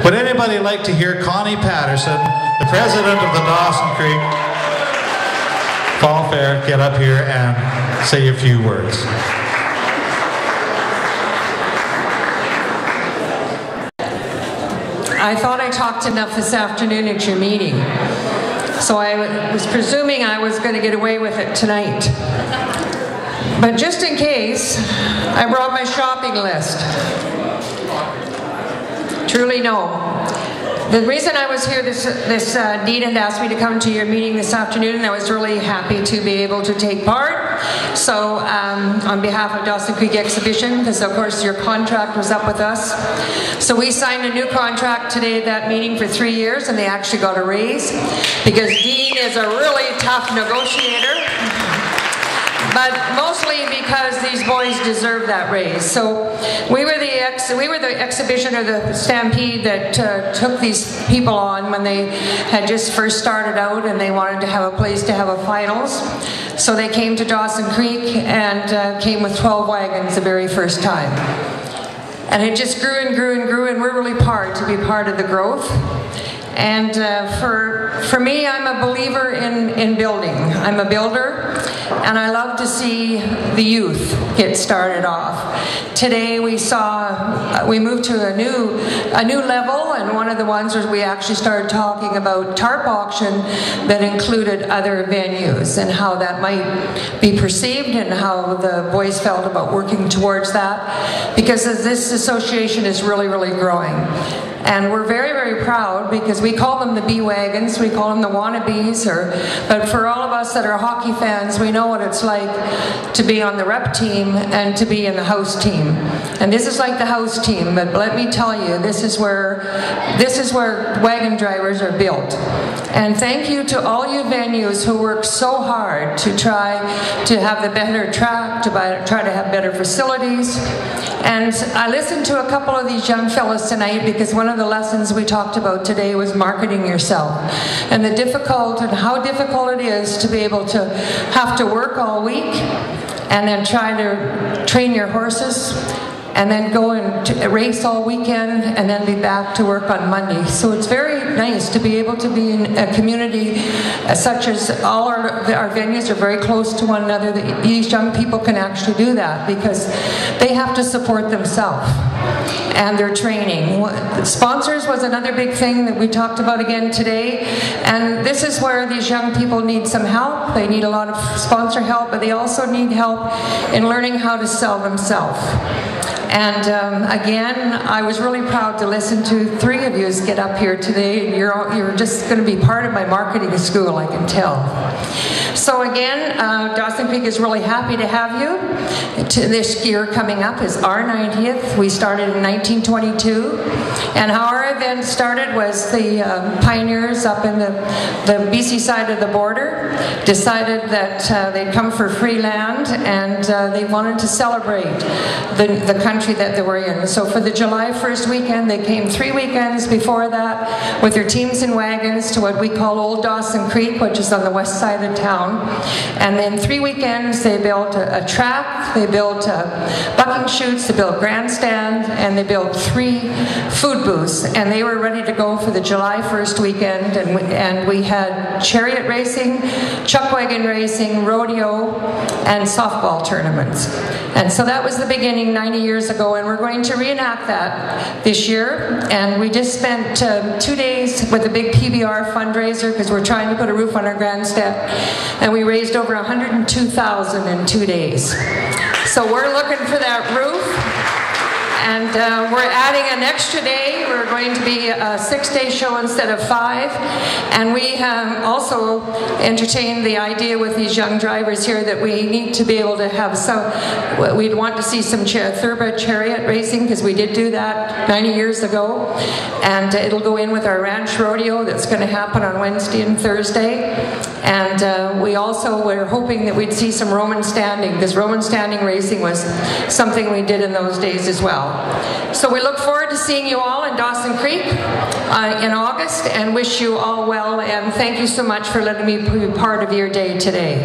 Would anybody like to hear Connie Patterson, the president of the Dawson Creek Fall Fair, get up here and say a few words? I thought I talked enough this afternoon at your meeting, so I was presuming I was going to get away with it tonight. But just in case, I brought my shopping list. Truly no. The reason I was here, Dean had asked me to come to your meeting this afternoon, and I was really happy to be able to take part. So on behalf of Dawson Creek Exhibition, because of course your contract was up with us. So we signed a new contract today at that meeting for 3 years, and they actually got a raise, because Dean is a really tough negotiator. But mostly because these boys deserve that raise. So we were the exhibition, or the stampede, that took these people on when they had just first started out and they wanted to have a place to have a finals. So they came to Dawson Creek and came with 12 wagons the very first time. And it just grew and grew and grew, and we're really proud to be part of the growth. And for me, I'm a believer in building. I'm a builder, and I love to see the youth get started off. Today we moved to a new level, and one of the ones was we actually started talking about tarp auction that included other venues and how that might be perceived and how the boys felt about working towards that, because this association is really, really growing. And we're very, very proud, because we call them the B-Wagons, we call them the wannabes, but for all of us that are hockey fans, we know what it's like to be on the rep team and to be in the house team. And this is like the house team, but let me tell you, this is where wagon drivers are built. And thank you to all you venues who work so hard to try to have the better track, to try to have better facilities. And I listened to a couple of these young fellas tonight, because one of the lessons we talked about today was marketing yourself, and how difficult it is to be able to have to work all week and then try to train your horses and then go and race all weekend and then be back to work on Monday. So it's very nice to be able to be in a community such as all our venues are very close to one another. These young people can actually do that because they have to support themselves and their training. Sponsors was another big thing that we talked about again today, and this is where these young people need some help. They need a lot of sponsor help, but they also need help in learning how to sell themselves. And again, I was really proud to listen to 3 of you get up here today. You're just going to be part of my marketing school, I can tell. So again, Dawson Creek is really happy to have you. This year coming up is our 90th. We started in 1922. And how our event started was the pioneers up in the BC side of the border decided that they'd come for free land, and they wanted to celebrate the country that they were in. So for the July 1st weekend, they came 3 weekends before that with their teams and wagons to what we call Old Dawson Creek, which is on the west side of town. And then 3 weekends, they built a track, they built bucking chutes, they built grandstand, and they built 3 food booths. And they were ready to go for the July 1st weekend, and we had chariot racing, chuck wagon racing, rodeo, and softball tournaments. And so that was the beginning 90 years ago, and we're going to reenact that this year. And we just spent 2 days with a big PBR fundraiser, because we're trying to put a roof on our grandstand, and we raised over $102,000 in 2 days. So we're looking for that roof. And we're adding an extra day. We're going to be a 6-day show instead of 5. And we have also entertained the idea with these young drivers here that we need to be able to have some, we'd want to see some thoroughbred chariot racing, because we did do that 90 years ago. And it'll go in with our ranch rodeo that's going to happen on Wednesday and Thursday. And we also were hoping that we'd see some Roman standing, because Roman standing racing was something we did in those days as well. So we look forward to seeing you all in Dawson Creek in August, and wish you all well, and thank you so much for letting me be part of your day today.